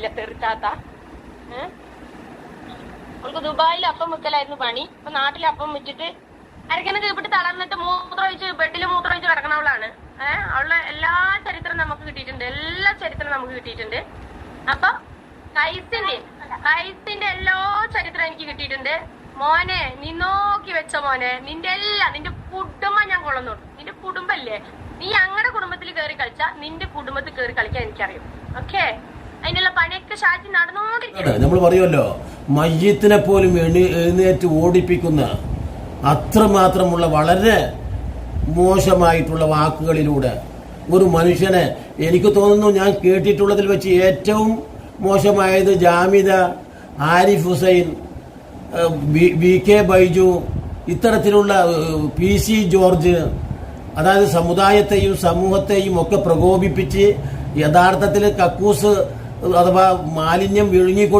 ഇല്ല തെറിച്ചാത്ത. അവൾക്ക് ദുബായിൽ അപ്പം വെക്കലായിരുന്നു പണി. ഇപ്പൊ നാട്ടിൽ അപ്പം വെച്ചിട്ട് അരക്കനെ കീപ്പിട്ട് തളർന്നിട്ട് മൂത്രമൊഴിച്ച് ബെഡിൽ മൂത്രമൊഴിച്ച് കിടക്കണവളാണ്. അവളുടെ എല്ലാ ചരിത്രം നമുക്ക് കിട്ടിയിട്ടുണ്ട്, എല്ലാ ചരിത്രം നമുക്ക് കിട്ടിയിട്ടുണ്ട്. അപ്പൊ കൈസിന്റെ എല്ലാ ചരിത്രം എനിക്ക് കിട്ടിയിട്ടുണ്ട്. മോനെ, നീ നോക്കി വെച്ച മോനെ, നിന്റെ കുടുംബം ഞാൻ കൊള്ളുന്നു. നിന്റെ കുടുംബല്ലേ, നീ ഞങ്ങളുടെ കുടുംബത്തിൽ കയറി കളിച്ചാ നിന്റെ കുടുംബത്തിൽ കയറി കളിക്കാൻ എനിക്കറിയും. ഓക്കെ, അതിനുള്ള പണിയൊക്കെ ഷാജി നടന്നുകൊണ്ടിരിക്കും. നമ്മൾ പറയുമല്ലോ, മയ്യത്തിനെ പോലും എഴുന്നേറ്റ് ഓടിപ്പിക്കുന്ന അത്രമാത്രമുള്ള വളരെ മോശമായിട്ടുള്ള വാക്കുകളിലൂടെ ഒരു മനുഷ്യനെ, എനിക്ക് തോന്നുന്നു ഞാൻ കേട്ടിട്ടുള്ളതിൽ വെച്ച് ഏറ്റവും മോശമായത് ജാമിദ, ആരിഫ് ഹുസൈൻ, വി കെ ബൈജു, ഇത്തരത്തിലുള്ള PC ജോർജ്, അതായത് സമുദായത്തെയും സമൂഹത്തെയും ഒക്കെ പ്രകോപിപ്പിച്ച് യഥാർത്ഥത്തിൽ കക്കൂസ് അഥവാ മാലിന്യം വിഴുങ്ങിക്കൊണ്ട്